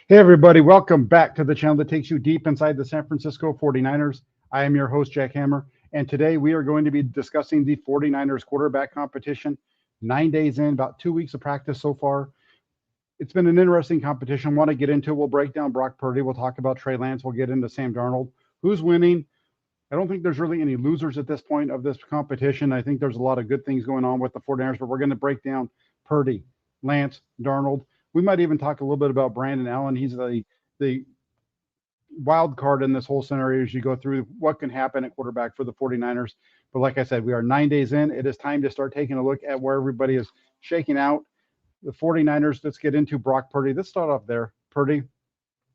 Hey, everybody, welcome back to the channel that takes you deep inside the San Francisco 49ers. I am your host, Jack Hammer, and today we are going to be discussing the 49ers quarterback competition. 9 days in, about 2 weeks of practice so far. It's been an interesting competition. Want to get into it. We'll break down Brock Purdy. We'll talk about Trey Lance. We'll get into Sam Darnold. Who's winning? I don't think there's really any losers at this point of this competition. I think there's a lot of good things going on with the 49ers, but we're going to break down Purdy, Lance, Darnold. We might even talk a little bit about Brandon Allen. He's the wild card in this whole scenario as you go through what can happen at quarterback for the 49ers. But like I said, we are 9 days in. It is time to start taking a look at where everybody is shaking out. The 49ers, let's get into Brock Purdy. Let's start off there. Purdy,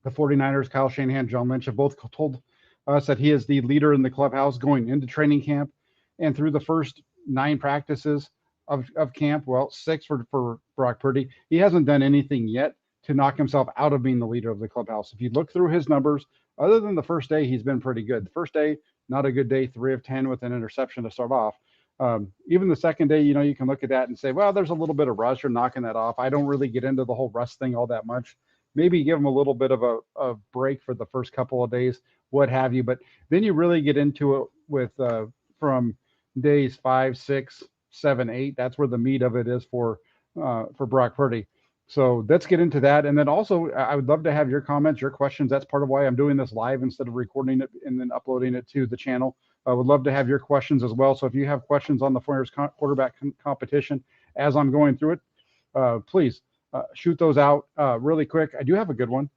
the 49ers, Kyle Shanahan, John Lynch have both told us that he is the leader in the clubhouse going into training camp and through the first 9 practices of camp. Well, 6 for Brock Purdy. He hasn't done anything yet to knock himself out of being the leader of the clubhouse. If you look through his numbers, other than the first day, he's been pretty good. The first day, not a good day, 3 of 10 with an interception to start off. Even the second day, you can look at that and say, well, there's a little bit of rust. You're knocking that off. I don't really get into the whole rust thing all that much. Maybe give him a little bit of a break for the first couple of days, what have you. But then you really get into it with from days 5, 6, 7, 8. That's where the meat of it is for Brock Purdy. So let's get into that. And then also, I would love to have your comments, your questions. That's part of why I'm doing this live instead of recording it and then uploading it to the channel. I would love to have your questions as well. So if you have questions on the 49ers quarterback competition as I'm going through it, please shoot those out really quick. I do have a good one.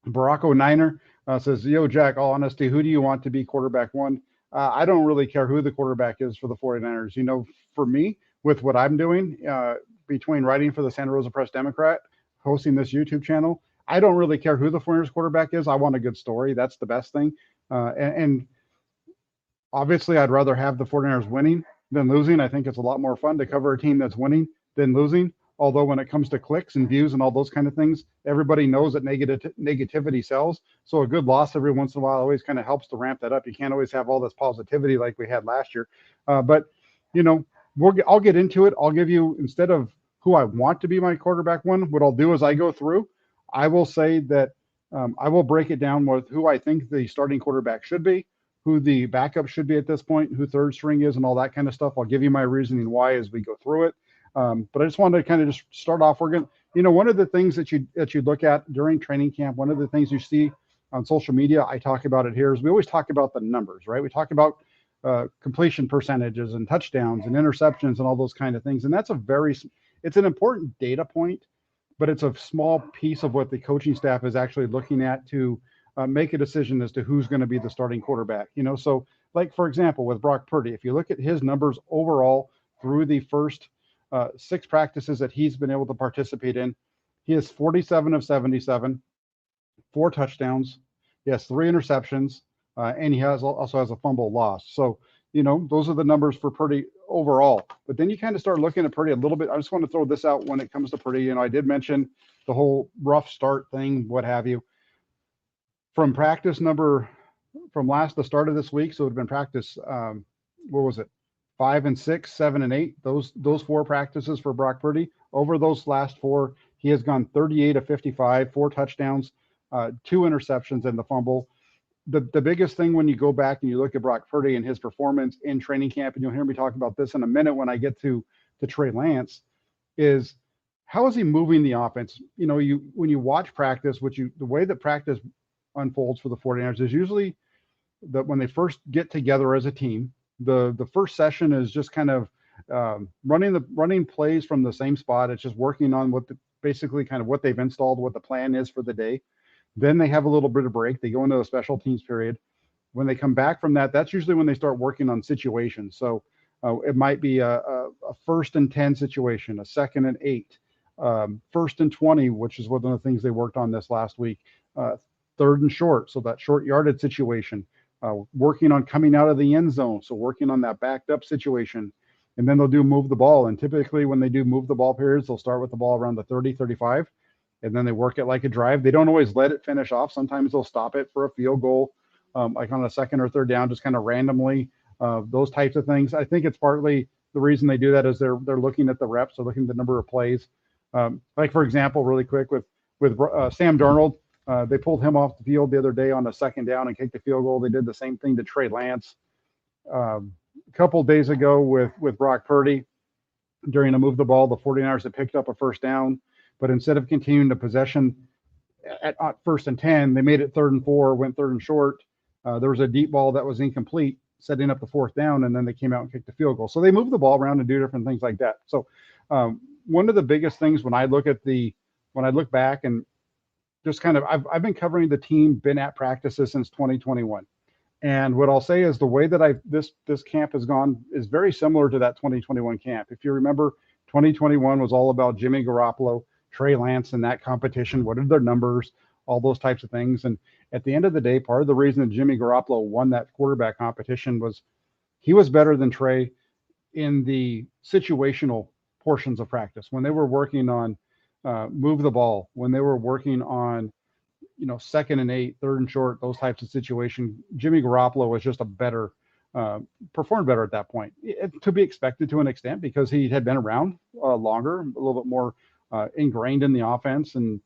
Barack O'Niner says, yo, Jack, all honesty, who do you want to be quarterback one? I don't really care who the quarterback is for the 49ers. For me, with what I'm doing, between writing for the Santa Rosa Press Democrat, hosting this YouTube channel, I don't really care who the 49ers quarterback is. I want a good story. That's the best thing. And obviously, I'd rather have the 49ers winning than losing. I think it's a lot more fun to cover a team that's winning than losing. Although when it comes to clicks and views and all those kind of things, everybody knows that negativity sells. So a good loss every once in a while always kind of helps to ramp that up. You can't always have all this positivity like we had last year. But I'll get into it. I'll give you, instead of who I want to be my quarterback one, what I'll do is I go through, I will say that I will break it down with who I think the starting quarterback should be, who the backup should be at this point, who third string is, and all that kind of stuff. I'll give you my reasoning why as we go through it. But I just wanted to kind of just start off. We're going to, one of the things that you look at during training camp, one of the things you see on social media, I talk about it here, is we always talk about the numbers, right? We talk about completion percentages and touchdowns and interceptions and all those kind of things. And that's it's an important data point, but it's a small piece of what the coaching staff is actually looking at to make a decision as to who's going to be the starting quarterback. So like, for example, with Brock Purdy, if you look at his numbers overall through the first 6 practices that he's been able to participate in, he has 47 of 77, 4 touchdowns. He has 3 interceptions, and he also has a fumble lost. So, those are the numbers for Purdy overall. But then you kind of start looking at Purdy a little bit. I just want to throw this out when it comes to Purdy. I did mention the whole rough start thing, what have you. From the start of this week, so it would have been practice, what was it? 5 and 6, 7 and 8, those 4 practices for Brock Purdy. Over those last 4, he has gone 38 of 55, 4 touchdowns, 2 interceptions, and the fumble. The biggest thing when you go back and you look at Brock Purdy and his performance in training camp, and you'll hear me talk about this in a minute when I get to Trey Lance, is how is he moving the offense? When you watch practice, the way that practice unfolds for the 49ers is usually that when they first get together as a team, the first session is just kind of running plays from the same spot. It's just working on basically kind of what they've installed, what the plan is for the day. Then they have a little bit of break. They go into a special teams period. When they come back from that, that's usually when they start working on situations. So it might be a 1st and 10 situation, a 2nd and 8, 1st and 20, which is one of the things they worked on this last week, 3rd and short, so that short yardage situation. Working on coming out of the end zone, so working on that backed up situation. And then they'll do move the ball. And typically when they do move the ball periods, they'll start with the ball around the 30, 35, and then they work it like a drive. They don't always let it finish off. Sometimes they'll stop it for a field goal, like on a 2nd or 3rd down, just kind of randomly, those types of things. I think it's partly the reason they do that is they're looking at the reps, they're looking at the number of plays. Like, for example, really quick with with Sam Darnold. They pulled him off the field the other day on a second down and kicked the field goal. They did the same thing to Trey Lance a couple of days ago with Brock Purdy during a move the ball. The 49ers had picked up a first down, but instead of continuing the possession at first and 10, they made it 3rd and 4, went 3rd and short. There was a deep ball that was incomplete, setting up the 4th down, and then they came out and kicked the field goal. So they moved the ball around and do different things like that. So one of the biggest things when I look back and just kind of, I've been covering the team, been at practices since 2021. And what I'll say is the way that this camp has gone is very similar to that 2021 camp. If you remember, 2021 was all about Jimmy Garoppolo, Trey Lance, and that competition. What are their numbers? All those types of things. And at the end of the day, part of the reason that Jimmy Garoppolo won that quarterback competition was he was better than Trey in the situational portions of practice. When they were working on move the ball, when they were working on 2nd and 8, 3rd and short, those types of situations, Jimmy Garoppolo was just performed better at that point. To be expected to an extent because he had been around longer, a little bit more ingrained in the offense and,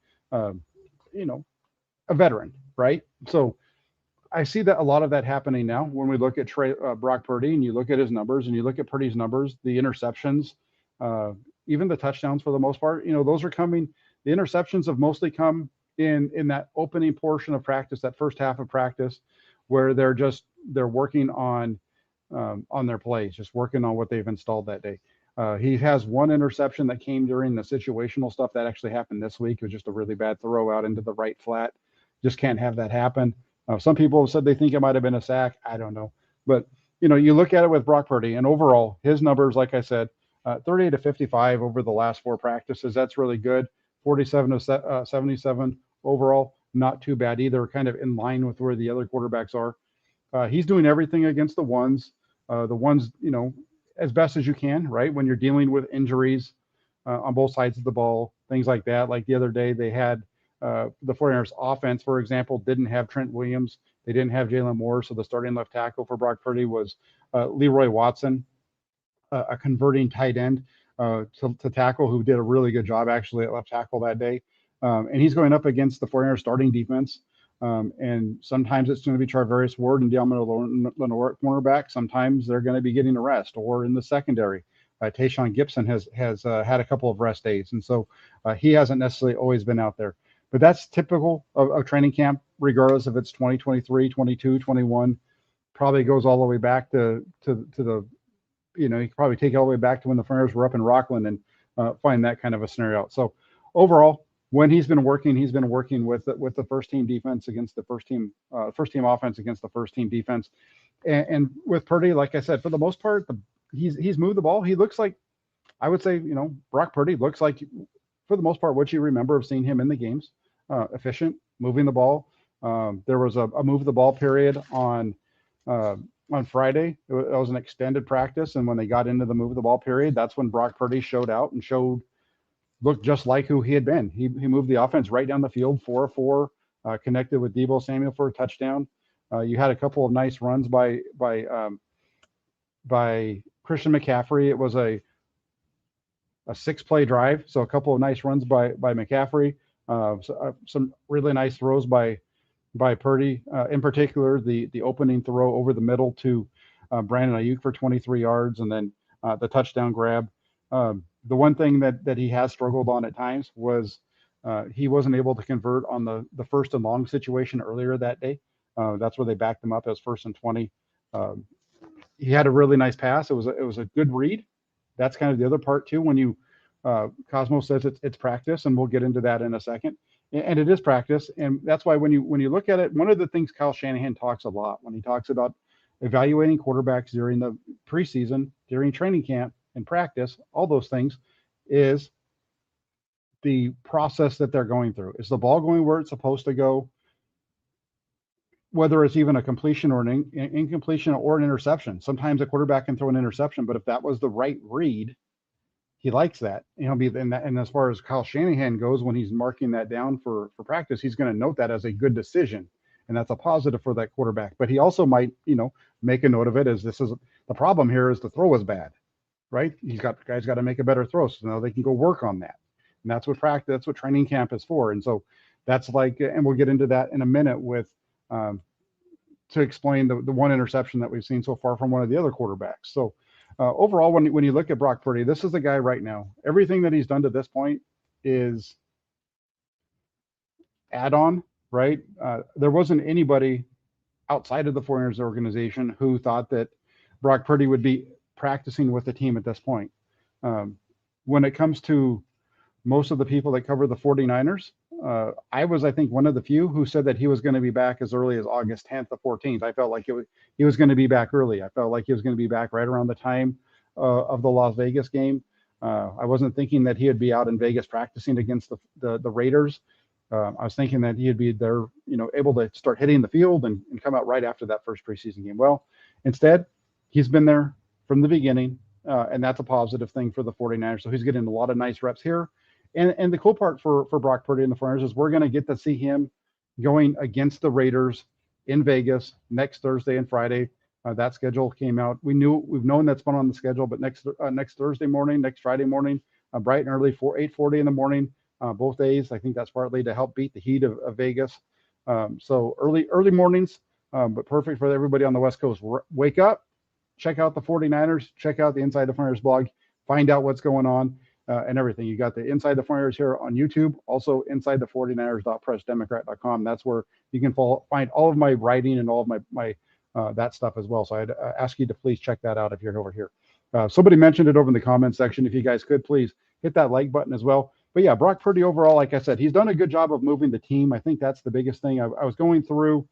a veteran, right? So I see that a lot of that happening now when we look at Brock Purdy and you look at his numbers and you look at Purdy's numbers, the interceptions, even the touchdowns for the most part, those are coming. The interceptions have mostly come in that opening portion of practice, that first half of practice, where they're working on their plays, just working on what they've installed that day. He has one interception that came during the situational stuff that actually happened this week. It was just a really bad throw out into the right flat. Just can't have that happen. Some people have said they think it might have been a sack. I don't know. But, you look at it with Brock Purdy, and overall, his numbers, like I said, 38 to 55 over the last 4 practices. That's really good. 47 to 77 overall, not too bad either, kind of in line with where the other quarterbacks are. He's doing everything against the ones, as best as you can, right? When you're dealing with injuries on both sides of the ball, things like that. Like the other day, they had the 49ers offense, for example, didn't have Trent Williams. They didn't have Jalen Moore. So the starting left tackle for Brock Purdy was Leroy Watson, a converting tight end to tackle, who did a really good job actually at left tackle that day. And he's going up against the 49ers starting defense. And sometimes it's going to be Charvarius Ward and Deommodore Lenoir at cornerback. Sometimes they're going to be getting a rest, or in the secondary. Tayshaun Gibson has had a couple of rest days. And so he hasn't necessarily always been out there. But that's typical of training camp, regardless if it's 2023, 22, 21. Probably goes all the way back to the, you can probably take it all the way back to when the 49ers were up in Rockland and find that kind of a scenario out. So overall, when he's been working with the first team defense against the first team offense against the first team defense, and with Purdy, like I said, for the most part, he's moved the ball. He looks like, I would say, Brock Purdy looks like, for the most part, what you remember of seeing him in the games, efficient, moving the ball. There was a move the ball period on Friday. It was an extended practice, and when they got into the move the ball period, that's when Brock Purdy showed out and looked just like who he had been. He moved the offense right down the field, 4-4, connected with Deebo Samuel for a touchdown. You had a couple of nice runs by Christian McCaffrey. It was a 6-play drive, so a couple of nice runs by McCaffrey. Some really nice throws by Purdy. In particular, the opening throw over the middle to Brandon Ayuk for 23 yards, and then the touchdown grab. The one thing that he has struggled on at times was he wasn't able to convert on the 1st and long situation earlier that day. That's where they backed him up as 1st and 20. He had a really nice pass. It was a good read. That's kind of the other part too. When you Cosmo says it's practice, and we'll get into that in a second. And it is practice, and that's why when you look at it, one of the things Kyle Shanahan talks a lot when he talks about evaluating quarterbacks during the preseason, during training camp, and practice, all those things, is the process that they're going through. Is the ball going where it's supposed to go? Whether it's even a completion or an incompletion or an interception. Sometimes a quarterback can throw an interception, but if that was the right read, he likes that. And as far as Kyle Shanahan goes, when he's marking that down for practice, he's going to note that as a good decision, and that's a positive for that quarterback. But he also might, make a note of it as this is the problem here is the throw is bad, right? Guys got to make a better throw, so now they can go work on that. And that's what practice, that's what training camp is for. And so that's like, and we'll get into that in a minute with, to explain the one interception that we've seen so far from one of the other quarterbacks. So overall, when you look at Brock Purdy, this is the guy right now. Everything that he's done to this point is add-on, right? There wasn't anybody outside of the 49ers organization who thought that Brock Purdy would be practicing with the team at this point. When it comes to most of the people that cover the 49ers, I was, I think, one of the few who said that he was going to be back as early as August 10th or 14th. I felt like he was going to be back early. I felt like he was going to be back right around the time of the Las Vegas game. I wasn't thinking that he would be out in Vegas practicing against the Raiders. I was thinking that he'd be there, able to start hitting the field and come out right after that first preseason game. Well, instead, he's been there from the beginning, and that's a positive thing for the 49ers. So he's getting a lot of nice reps here. And the cool part for Brock Purdy and the 49ers is we're going to get to see him going against the Raiders in Vegas next Thursday and Friday. That schedule came out. We've known that's been on the schedule, but next Thursday morning, next Friday morning, bright and early, 8:40 in the morning, both days. I think that's partly to help beat the heat of Vegas. So early mornings, but perfect for everybody on the West Coast. Wake up, check out the 49ers, check out the Inside the 49ers blog, find out what's going on. And everything. You got the Inside the 49ers here on YouTube, also inside the 49ers.pressdemocrat.com. That's where you can find all of my writing and all of my that stuff as well. So I'd ask you to please check that out if you're over here. Somebody mentioned it over in the comment section. If you guys could please hit that like button as well. But yeah, Brock Purdy overall, like I said, he's done a good job of moving the team. I think that's the biggest thing. I was going through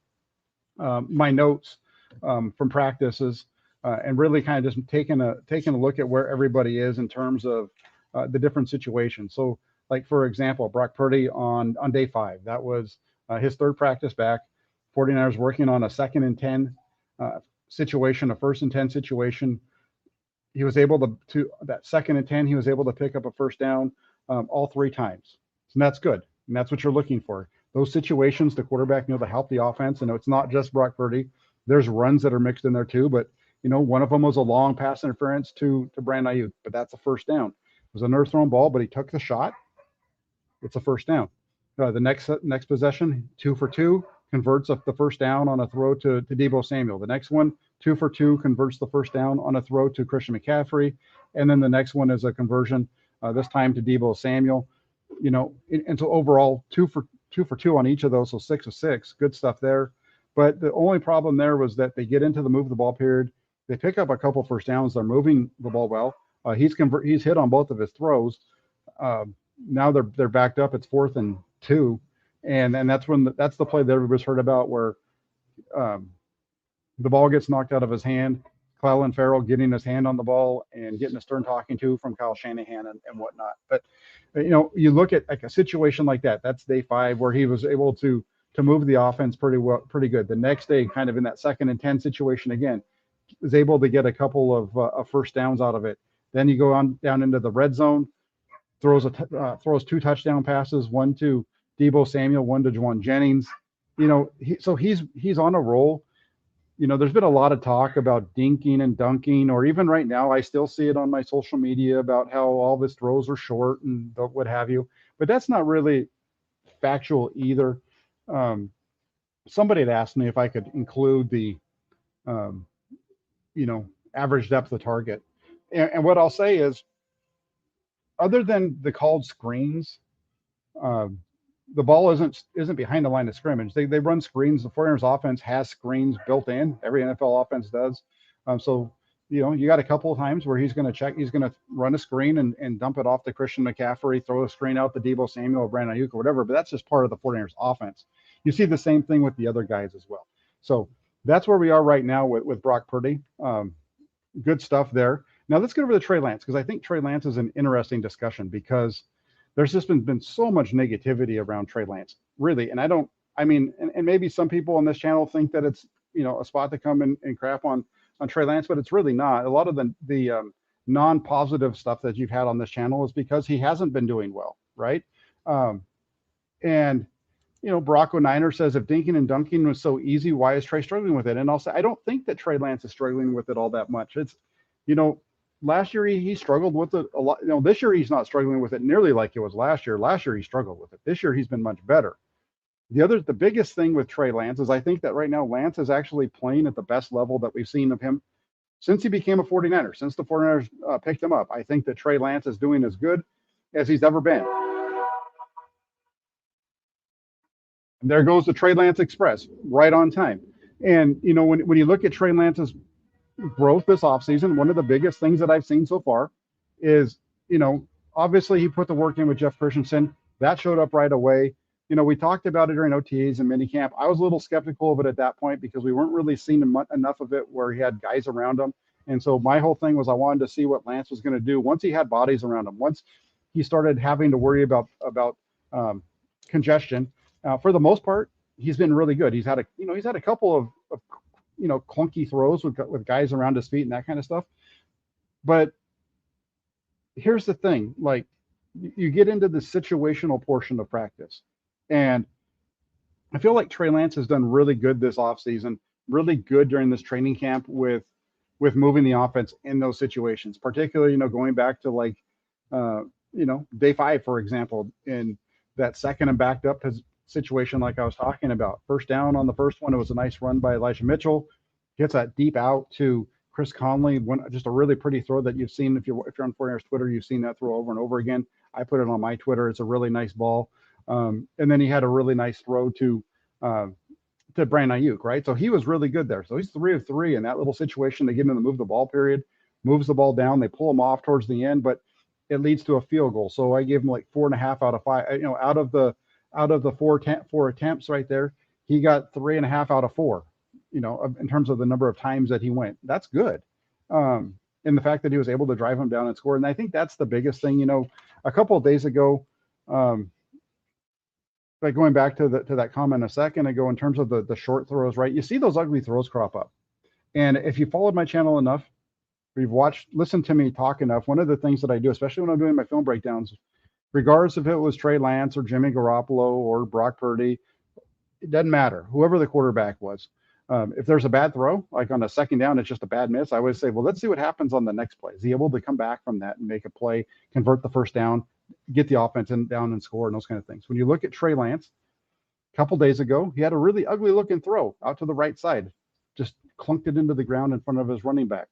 my notes from practices and really kind of just taking a look at where everybody is in terms of the different situations. So, like for example, Brock Purdy on day 5, that was his third practice back. 49ers working on a 2nd and 10 situation, a 1st and 10 situation. He was able to that 2nd and 10. He was able to pick up a first down all 3 times, and that's good. And that's what you're looking for. Those situations, the quarterback to help the offense. And it's not just Brock Purdy. There's runs that are mixed in there too, but one of them was a long pass interference to Brandon Ayuk, but that's a first down. It was an underthrown ball, but he took the shot. It's a first down. The next possession, 2 for 2, converts the first down on a throw to Deebo Samuel. The next one, 2 for 2, converts the first down on a throw to Christian McCaffrey. And then the next one is a conversion, this time to Deebo Samuel. And so overall, 2 for 2 on each of those, so 6 of 6. Good stuff there. But the only problem there was that they get into the move the ball period. They pick up a couple first downs. They're moving the ball well. He's hit on both of his throws. Now they're backed up. It's 4th and 2, and that's the play that everybody's heard about where the ball gets knocked out of his hand. Clelin Ferrell getting his hand on the ball and getting a stern talking to from Kyle Shanahan and whatnot. But you look at like a situation like that. That's day 5 where he was able to move the offense pretty good. The next day, kind of in that 2nd and 10 situation again, was able to get a couple of first downs out of it. Then you go on down into the red zone, throws 2 touchdown passes, one to Deebo Samuel, one to Juwan Jennings. So he's on a roll. There's been a lot of talk about dinking and dunking, or even right now, I still see it on my social media about how all of his throws are short and what have you. But that's not really factual either. Somebody had asked me if I could include the, average depth of target. And what I'll say is, other than the called screens, the ball isn't behind the line of scrimmage. They run screens. The 49ers offense has screens built in. Every NFL offense does. So you got a couple of times where he's going to check. He's going to run a screen and dump it off to Christian McCaffrey, throw a screen out to Deebo Samuel or Brandon Ayuk or whatever. But that's just part of the 49ers offense. You see the same thing with the other guys as well. So that's where we are right now with Brock Purdy. Good stuff there. Now let's get over to Trey Lance, because I think Trey Lance is an interesting discussion, because there's just been so much negativity around Trey Lance, really. And and maybe some people on this channel think that it's, a spot to come and crap on Trey Lance, but it's really not. A lot of the non-positive stuff that you've had on this channel is because he hasn't been doing well, right? Barack Niner says, if dinking and dunking was so easy, why is Trey struggling with it? And I'll say, I don't think that Trey Lance is struggling with it all that much. It's, last year he struggled with it a lot. This year he's not struggling with it nearly like it was last year. Last year he struggled with it. This year he's been much better. The biggest thing with Trey Lance is I think that right now Lance is actually playing at the best level that we've seen of him since he became a 49er, since the 49ers picked him up. I think that Trey Lance is doing as good as he's ever been. And there goes the Trey Lance Express, right on time. And, when you look at Trey Lance's growth this offseason, one of the biggest things that I've seen so far is, obviously he put the work in with Jeff Christensen. That showed up right away. We talked about it during OTAs and minicamp. I was a little skeptical of it at that point because we weren't really seeing enough of it where he had guys around him. And so my whole thing was I wanted to see what Lance was going to do once he had bodies around him. Once he started having to worry about congestion. For the most part, he's been really good. He's had a couple of clunky throws with guys around his feet and that kind of stuff. But here's the thing, like you get into the situational portion of practice. And I feel like Trey Lance has done really good this offseason, really good during this training camp with moving the offense in those situations, particularly, going back to day 5, for example, in that second and backed up situation like I was talking about. First down on the first one, it was a nice run by Elijah Mitchell. Gets that deep out to Chris Conley. Just a really pretty throw that you've seen. If you're on 49ers Twitter, you've seen that throw over and over again. I put it on my Twitter. It's a really nice ball. And then he had a really nice throw to Brandon Ayuk, right? So he was really good there. So he's 3 of 3 in that little situation. They get him to move the ball period, moves the ball down. They pull him off towards the end, but it leads to a field goal. So I gave him like 4.5 out of 5. Out of the four attempts right there, he got 3.5 out of 4. In terms of the number of times that he went, that's good. And the fact that he was able to drive him down and score, and I think that's the biggest thing. A couple of days ago, like going back to that comment a second ago, in terms of the short throws, right? You see those ugly throws crop up, and if you followed my channel enough, or you've listened to me talk enough, one of the things that I do, especially when I'm doing my film breakdowns, regardless if it was Trey Lance or Jimmy Garoppolo or Brock Purdy, it doesn't matter. Whoever the quarterback was, if there's a bad throw, like on a second down, it's just a bad miss, I always say, well, let's see what happens on the next play. Is he able to come back from that and make a play, convert the first down, get the offense down and score, and those kind of things. When you look at Trey Lance, a couple days ago, he had a really ugly looking throw out to the right side, just clunked it into the ground in front of his running back.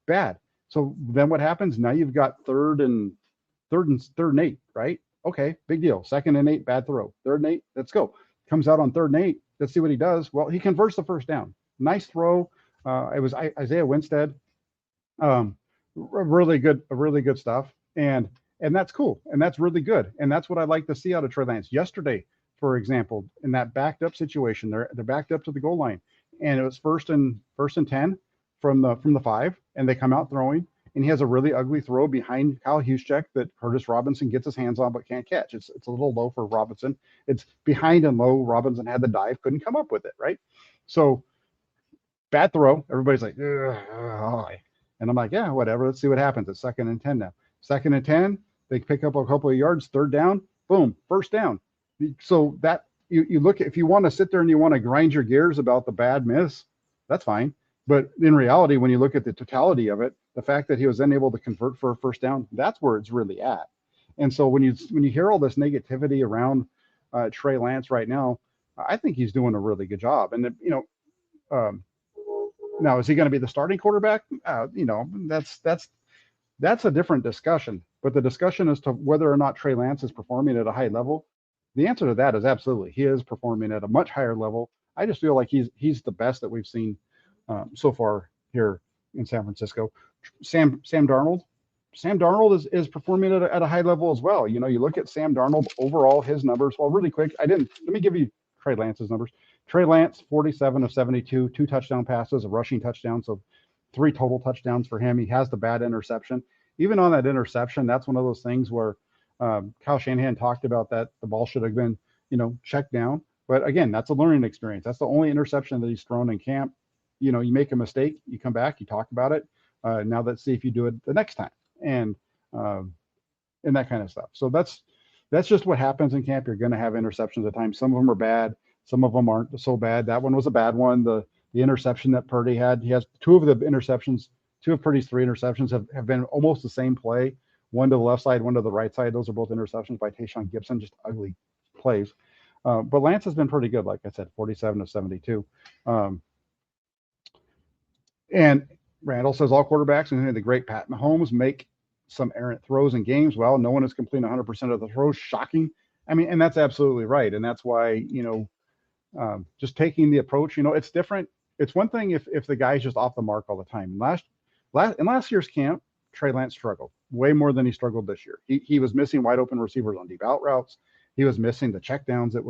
Bad. So then what happens? Now you've got third and 8, right? Okay, big deal. 2nd and 8, bad throw. 3rd and 8, let's go. Comes out on 3rd and 8. Let's see what he does. Well, he converts the first down. Nice throw. It was Isaiah Winstead. Really good stuff. And that's cool. And that's really good. And that's what I like to see out of Trey Lance. Yesterday, for example, in that backed up situation, they're backed up to the goal line, and it was first and 10 from the 5, and they come out throwing. And he has a really ugly throw behind Kyle Juszczyk that Curtis Robinson gets his hands on but can't catch. It's a little low for Robinson. It's behind and low. Robinson had the dive, couldn't come up with it, right? So bad throw. Everybody's like, ugh. And I'm like, yeah, whatever. Let's see what happens. It's 2nd and 10 now. 2nd and 10, they pick up a couple of yards. 3rd down, boom, first down. So that you look at, if you want to sit there and you want to grind your gears about the bad miss, that's fine. But in reality, when you look at the totality of it, the fact that he was then able to convert for a first down, that's where it's really at. And so when you hear all this negativity around Trey Lance right now, I think he's doing a really good job. And now is he going to be the starting quarterback? That's a different discussion. But the discussion as to whether or not Trey Lance is performing at a high level, the answer to that is absolutely. He is performing at a much higher level. I just feel like he's the best that we've seen so far here in San Francisco. Sam Darnold is performing at a high level as well. You look at Sam Darnold overall, his numbers. Well, really quick, let me give you Trey Lance's numbers. Trey Lance, 47 of 72, 2 touchdown passes, a rushing touchdown, so 3 total touchdowns for him. He has the bad interception. Even on that interception, that's one of those things where Kyle Shanahan talked about that the ball should have been, checked down. But again, that's a learning experience. That's the only interception that he's thrown in camp. You make a mistake, you come back, you talk about it. Now let's see if you do it the next time, and that kind of stuff. So that's just what happens in camp. You're going to have interceptions at times. Some of them are bad, some of them aren't so bad. That one was a bad one. The interception that Purdy had, he has 2 of the interceptions Two of Purdy's 3 interceptions have been almost the same play, one to the left side, one to the right side. Those are both interceptions by Tayshaun Gibson, just ugly plays. But Lance has been pretty good, like I said, 47 of 72. And Randall says all quarterbacks, including the great Pat Mahomes, make some errant throws in games. Well, no one is completing 100% of the throws. Shocking. I mean, and that's absolutely right. And that's why, just taking the approach, it's different. It's one thing if the guy's just off the mark all the time. In last year's camp, Trey Lance struggled way more than he struggled this year. He was missing wide open receivers on deep out routes. He was missing the checkdowns. There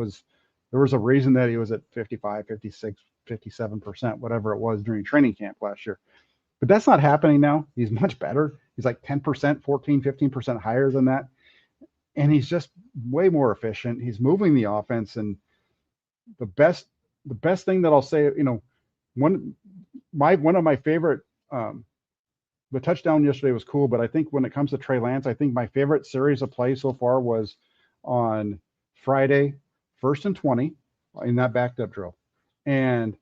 was a reason that he was at 55, 56, 57%, whatever it was during training camp last year. But that's not happening now. He's much better. He's like 10%, 14, 15% higher than that. And he's just way more efficient. He's moving the offense. And the best thing that I'll say, one of my favorite, the touchdown yesterday was cool, but I think when it comes to Trey Lance, I think my favorite series of plays so far was on Friday, 1st and 20 in that backed up drill. And,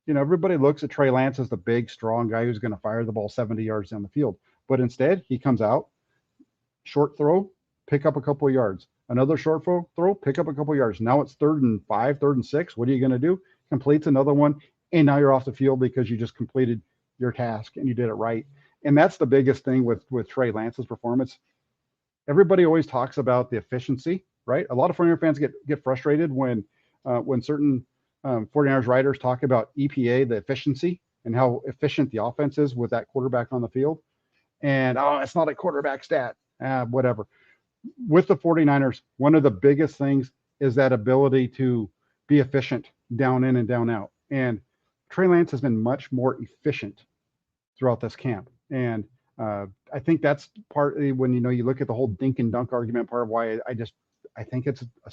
everybody looks at Trey Lance as the big, strong guy who's going to fire the ball 70 yards down the field. But instead, he comes out, short throw, pick up a couple of yards. Another short throw, pick up a couple of yards. Now it's 3rd and 5, 3rd and 6. What are you going to do? Completes another one, and now you're off the field because you just completed your task and you did it right. And that's the biggest thing with Trey Lance's performance. Everybody always talks about the efficiency, right? A lot of 49er fans get frustrated when certain 49ers writers talk about EPA, the efficiency, and how efficient the offense is with that quarterback on the field. And, it's not a quarterback stat, whatever. With the 49ers, one of the biggest things is that ability to be efficient down in and down out. And Trey Lance has been much more efficient throughout this camp. And I think that's partly when, you look at the whole dink and dunk argument, part of why I think it's a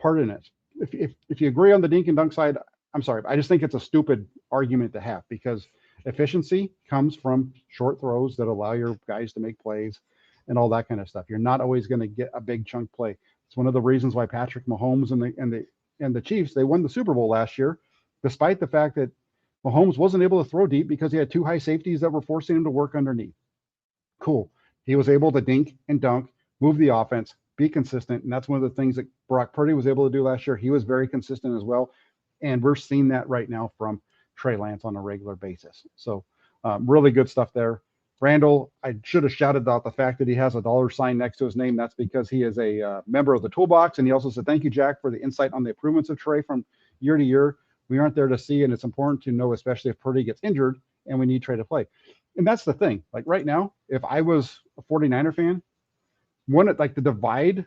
part in it. If you agree on the dink and dunk side, I'm sorry, I just think it's a stupid argument to have, because efficiency comes from short throws that allow your guys to make plays and all that kind of stuff. You're not always going to get a big chunk play. It's one of the reasons why Patrick Mahomes and the Chiefs, they won the Super Bowl last year, despite the fact that Mahomes wasn't able to throw deep because he had 2 high safeties that were forcing him to work underneath. Cool. He was able to dink and dunk, move the offense, be consistent. And that's one of the things that Brock Purdy was able to do last year. He was very consistent as well. And we're seeing that right now from Trey Lance on a regular basis. So really good stuff there. Randall, I should have shouted out the fact that he has a dollar sign next to his name. That's because he is a member of the Toolbox. And he also said, thank you, Jack, for the insight on the improvements of Trey from year to year. We aren't there to see, and it's important to know, especially if Purdy gets injured and we need Trey to play. And that's the thing. Like right now, if I was a 49er fan, the divide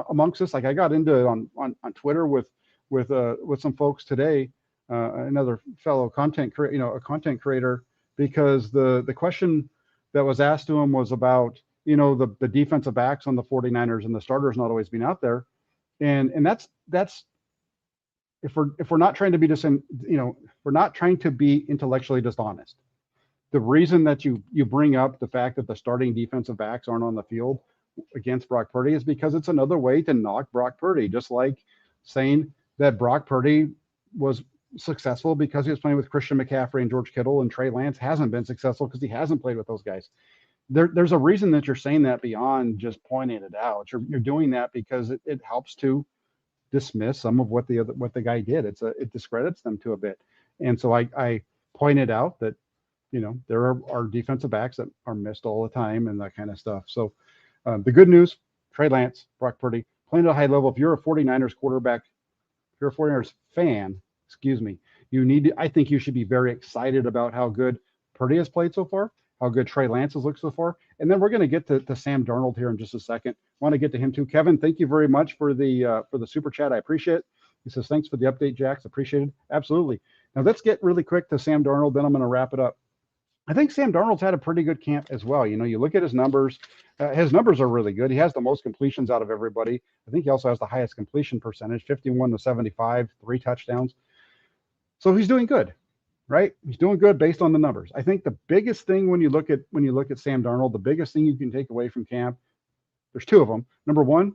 amongst us, like I got into it on Twitter with some folks today, another fellow content creator, because the question that was asked to him was about, the defensive backs on the 49ers and the starters not always being out there. And that's if we're not trying to be we're not trying to be intellectually dishonest. The reason that you bring up the fact that the starting defensive backs aren't on the field against Brock Purdy is because it's another way to knock Brock Purdy, just like saying that Brock Purdy was successful because he was playing with Christian McCaffrey and George Kittle, and Trey Lance hasn't been successful because he hasn't played with those guys. There's a reason that you're saying that beyond just pointing it out. You're doing that because it helps to dismiss some of what the guy did. It discredits them to a bit. And so I pointed out that, there are defensive backs that are missed all the time and that kind of stuff. So the good news, Trey Lance, Brock Purdy, playing at a high level. If you're a 49ers quarterback, if you're a 49ers fan, I think you should be very excited about how good Purdy has played so far, how good Trey Lance has looked so far. And then we're going to get to Sam Darnold here in just a second. Want to get to him too. Kevin, thank you very much for the super chat. I appreciate it. He says, thanks for the update, Jax. Appreciate it. Absolutely. Now let's get really quick to Sam Darnold. Then I'm going to wrap it up. I think Sam Darnold's had a pretty good camp as well. You look at his numbers. His numbers are really good. He has the most completions out of everybody. I think he also has the highest completion percentage, 51 to 75, 3 touchdowns. So he's doing good, right? He's doing good based on the numbers. I think the biggest thing when you look at Sam Darnold, the biggest thing you can take away from camp, there's 2 of them. Number 1,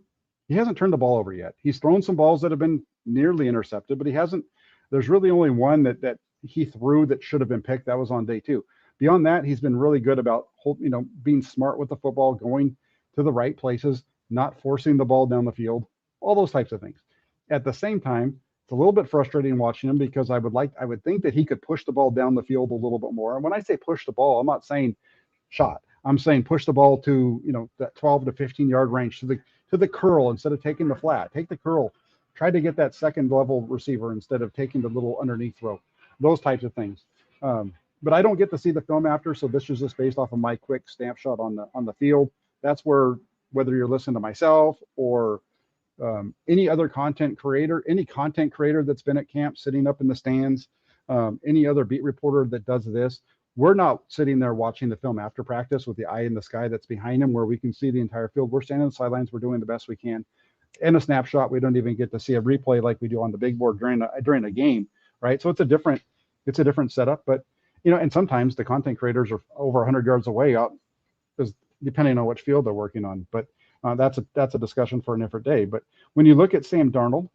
he hasn't turned the ball over yet. He's thrown some balls that have been nearly intercepted, but he hasn't. There's really only one that he threw that should have been picked. That was on day 2. beyond that, he's been really good about being smart with the football, going to the right places, not forcing the ball down the field, all those types of things. At the same time, it's a little bit frustrating watching him because I would think that he could push the ball down the field a little bit more. And when I say push the ball, I'm not saying shot. I'm saying push the ball to that 12 to 15 yard range to the curl instead of taking the flat. Take the curl. Try to get that second level receiver instead of taking the little underneath throw. Those types of things. But I don't get to see the film after, so this is just based off of my quick snapshot on the field. That's where, whether you're listening to myself or any other content creator that's been at camp, sitting up in the stands, any other beat reporter that does this, we're not sitting there watching the film after practice with the eye in the sky that's behind him where we can see the entire field. We're standing on the sidelines. We're doing the best we can. In a snapshot, we don't even get to see a replay like we do on the big board during a game, right? So it's a different setup. But and sometimes the content creators are over 100 yards away, because depending on which field they're working on. But that's a discussion for a different day. But when you look at Sam Darnold,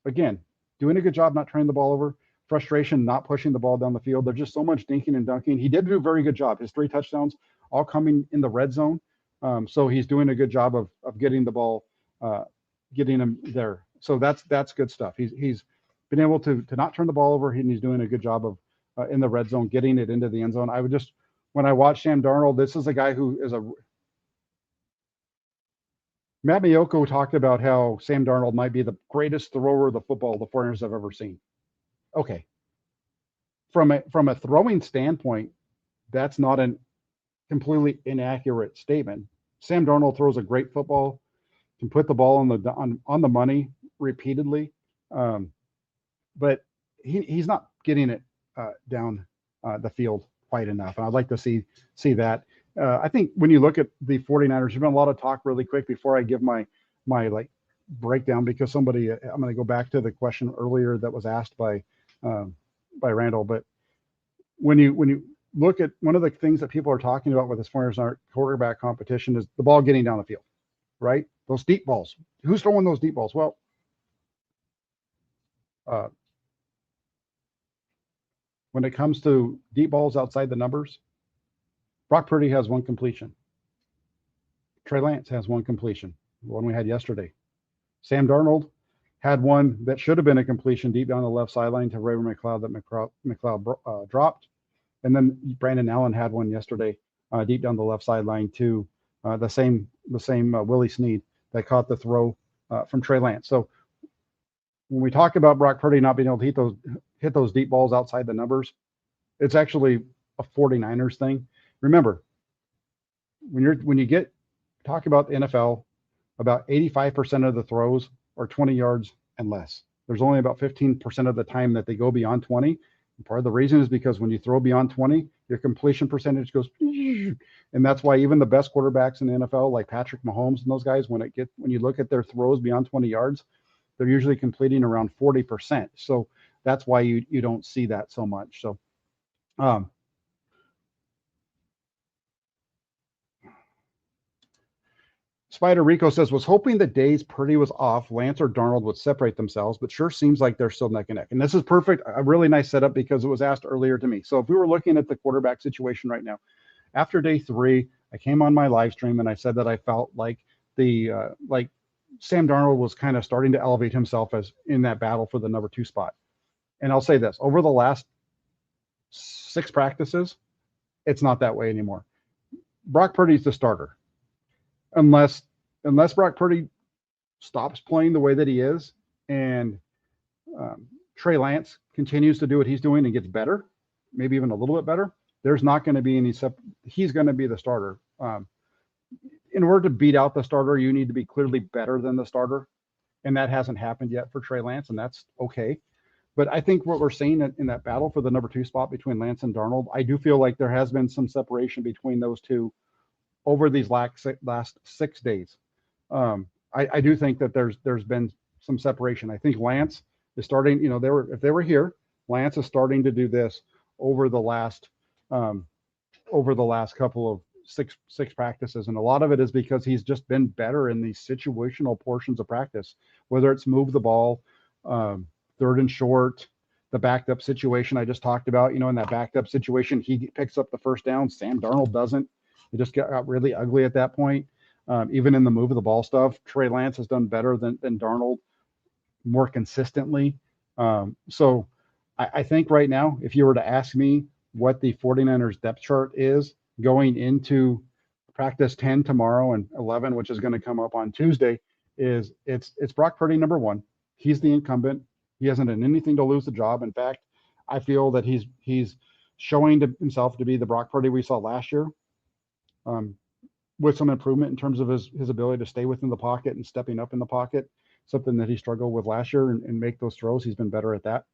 again, doing a good job not turning the ball over, frustration not pushing the ball down the field. There's just so much dinking and dunking. He did do a very good job. His 3 touchdowns all coming in the red zone. So he's doing a good job of getting the ball, getting him there. So that's good stuff. He's been able to not turn the ball over, and he's doing a good job of in the red zone, getting it into the end zone. When I watch Sam Darnold, this is a guy who is Matt Miyoko talked about how Sam Darnold might be the greatest thrower of the football the 49ers have ever seen. Okay. From a throwing standpoint, that's not a completely inaccurate statement. Sam Darnold throws a great football, can put the ball on the money repeatedly, but he's not getting it down the field quite enough. And I'd like to see that. I think when you look at the 49ers, there's been a lot of talk really quick before I give my breakdown, because I'm going to go back to the question earlier that was asked by Randall. But when you look at one of the things that people are talking about with this 49ers quarterback competition is the ball getting down the field, right? Those deep balls. Who's throwing those deep balls? Well, when it comes to deep balls outside the numbers, Brock Purdy has 1 completion. Trey Lance has 1 completion, the one we had yesterday. Sam Darnold had one that should have been a completion deep down the left sideline to Ray McLeod that McLeod dropped. And then Brandon Allen had one yesterday deep down the left sideline to the same Willie Snead that caught the throw from Trey Lance. So when we talk about Brock Purdy not being able to hit those deep balls outside the numbers, it's actually a 49ers thing. Remember, when you talk about the NFL, about 85% of the throws are 20 yards and less. There's only about 15% of the time that they go beyond 20. And part of the reason is because when you throw beyond 20, your completion percentage goes, and that's why even the best quarterbacks in the NFL, like Patrick Mahomes and those guys, when you look at their throws beyond 20 yards, they're usually completing around 40%. So that's why you don't see that so much. So, Spider Rico says, was hoping the days Purdy was off, Lance or Darnold would separate themselves, but sure seems like they're still neck and neck. And this is perfect. A really nice setup because it was asked earlier to me. So if we were looking at the quarterback situation right now, after day 3, I came on my live stream and I said that I felt like Sam Darnold was kind of starting to elevate himself as in that battle for the number 2 spot. And I'll say this, over the last 6 practices, it's not that way anymore. Brock Purdy's the starter. Unless Brock Purdy stops playing the way that he is and Trey Lance continues to do what he's doing and gets better, maybe even a little bit better, there's not going to be any he's going to be the starter. In order to beat out the starter, you need to be clearly better than the starter, and that hasn't happened yet for Trey Lance, and that's okay. But I think what we're seeing in that battle for the number 2 spot between Lance and Darnold, I do feel like there has been some separation between those two over these last 6 days. I do think that there's been some separation. I think Lance is starting, if they were here, Lance is starting to do this over the last couple of six practices. And a lot of it is because he's just been better in these situational portions of practice, whether it's move the ball, 3rd and short, the backed up situation I just talked about. In that backed up situation, he picks up the first down. Sam Darnold doesn't. It just got really ugly at that point. Even in the move of the ball stuff, Trey Lance has done better than Darnold more consistently. So I think right now, if you were to ask me what the 49ers depth chart is going into practice 10 tomorrow and 11, which is going to come up on Tuesday, is it's Brock Purdy number one. He's the incumbent. He hasn't done anything to lose the job. In fact, I feel that he's showing to himself to be the Brock Purdy we saw last year, with some improvement in terms of his ability to stay within the pocket and stepping up in the pocket, something that he struggled with last year, and make those throws. He's been better at that.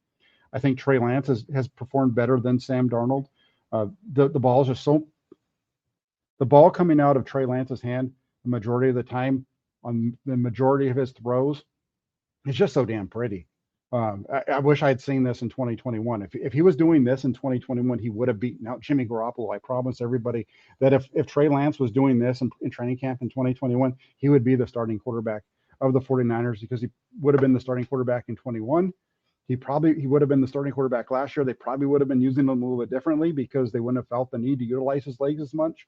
I think Trey Lance has performed better than Sam Darnold. The ball is just the ball coming out of Trey Lance's hand the majority of the time on the majority of his throws is just so damn pretty. I wish I had seen this in 2021. If he was doing this in 2021, he would have beaten out Jimmy Garoppolo. I promise everybody that if Trey Lance was doing this in training camp in 2021, he would be the starting quarterback of the 49ers, because he would have been the starting quarterback in 21. He would have been the starting quarterback last year. They probably would have been using him a little bit differently because they wouldn't have felt the need to utilize his legs as much.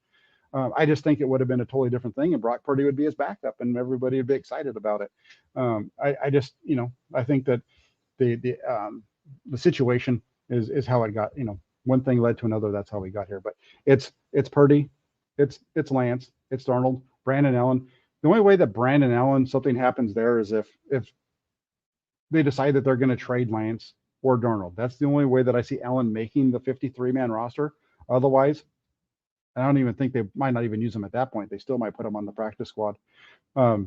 I just think it would have been a totally different thing, and Brock Purdy would be his backup, and everybody would be excited about it. I think that the situation is how it got. One thing led to another. That's how we got here. But it's Purdy, it's Lance, it's Darnold, Brandon Allen. The only way that Brandon Allen, something happens there, is if they decide that they're going to trade Lance or Darnold. That's the only way that I see Allen making the 53-man roster. Otherwise, I don't even think they might not even use him at that point. They still might put him on the practice squad. The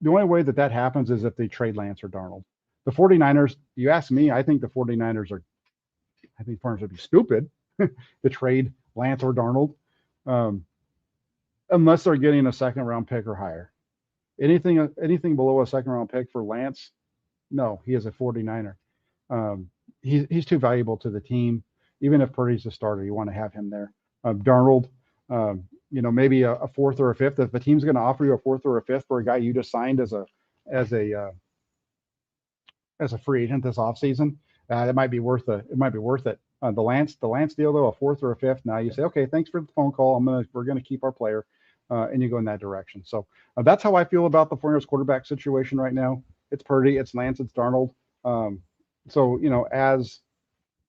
only way that happens is if they trade Lance or Darnold. The 49ers, you ask me, I think the 49ers would be stupid to trade Lance or Darnold, unless they're getting a second-round pick or higher. Anything below a second-round pick for Lance, no, he is a 49er. He's too valuable to the team. Even if Purdy's the starter, you want to have him there. Darnold, maybe a fourth or a fifth. If the team's going to offer you a fourth or a fifth for a guy you just signed as a free agent this offseason, it might be worth it. The Lance deal, though, a fourth or a fifth. Now you say, okay, thanks for the phone call. We're gonna keep our player, and you go in that direction. So that's how I feel about the 49ers quarterback situation right now. It's Purdy, it's Lance, it's Darnold. As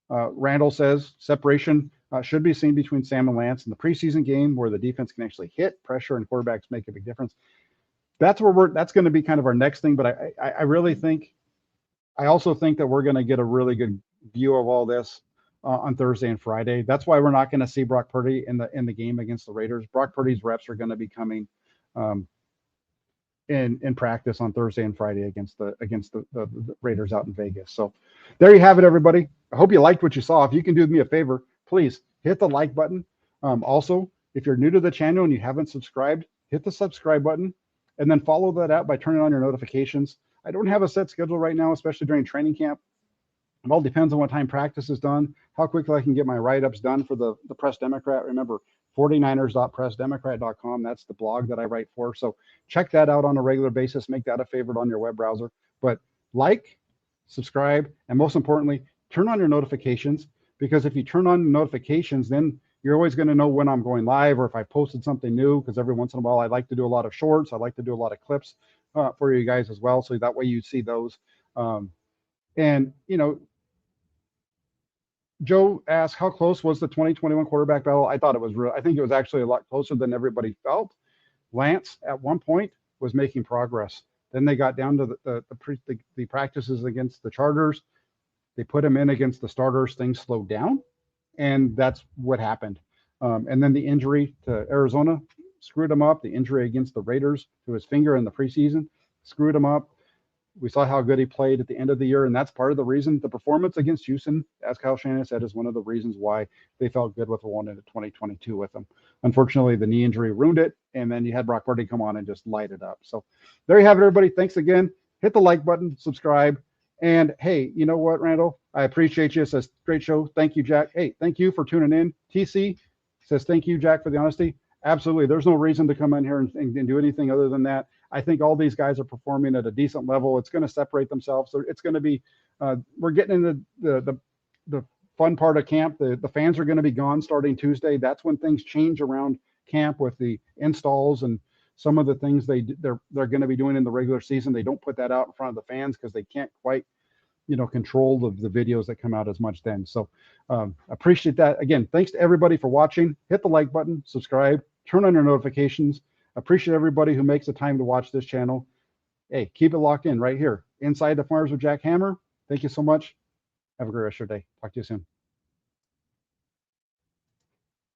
Randall says, separation should be seen between Sam and Lance in the preseason game, where the defense can actually hit pressure and quarterbacks make a big difference. That's going to be kind of our next thing. But I also think that we're going to get a really good view of all this on Thursday and Friday. That's why we're not going to see Brock Purdy in the game against the Raiders. Brock Purdy's reps are going to be coming in practice on Thursday and Friday against the Raiders out in Vegas. So there you have it, everybody. I hope you liked what you saw. If you can do me a favor, please hit the like button. Also, if you're new to the channel and you haven't subscribed, hit the subscribe button, and then follow that out by turning on your notifications. I don't have a set schedule right now, especially during training camp. It all depends on what time practice is done, how quickly I can get my write-ups done for the Press Democrat. Remember, 49ers.pressdemocrat.com. That's the blog that I write for. So check that out on a regular basis. Make that a favorite on your web browser. But like, subscribe, and most importantly, turn on your notifications, because if you turn on notifications, then you're always going to know when I'm going live or if I posted something new, because every once in a while I like to do a lot of shorts. I like to do a lot of clips for you guys as well. So that way you see those. Joe asked, how close was the 2021 quarterback battle? I thought it was real. I think it was actually a lot closer than everybody felt. Lance at one point was making progress. Then they got down to the practices against the Chargers. They put him in against the starters. Things slowed down, and that's what happened. And then the injury to Arizona screwed him up. The injury against the Raiders to his finger in the preseason screwed him up. We saw how good he played at the end of the year, and that's part of the reason. The performance against Houston, as Kyle Shanahan said, is one of the reasons why they felt good with rolling into 2022 with him. Unfortunately, the knee injury ruined it, and then you had Brock Purdy come on and just light it up. So there you have it, everybody. Thanks again. Hit the like button, subscribe, and hey, you know what, Randall? I appreciate you. It says, great show. Thank you, Jack. Hey, thank you for tuning in. TC says, thank you, Jack, for the honesty. Absolutely. There's no reason to come in here and do anything other than that. I think all these guys are performing at a decent level. It's going to separate themselves. So it's going to be, we're getting into the fun part of camp. The fans are going to be gone starting Tuesday. That's when things change around camp with the installs and some of the things they're going to be doing in the regular season. They don't put that out in front of the fans because they can't quite, control the videos that come out as much then. So appreciate that. Again, thanks to everybody for watching. Hit the like button, subscribe, turn on your notifications. Appreciate everybody who makes the time to watch this channel. Hey, keep it locked in right here inside the Farmers with Jack Hammer. Thank you so much. Have a great rest of your day. Talk to you soon.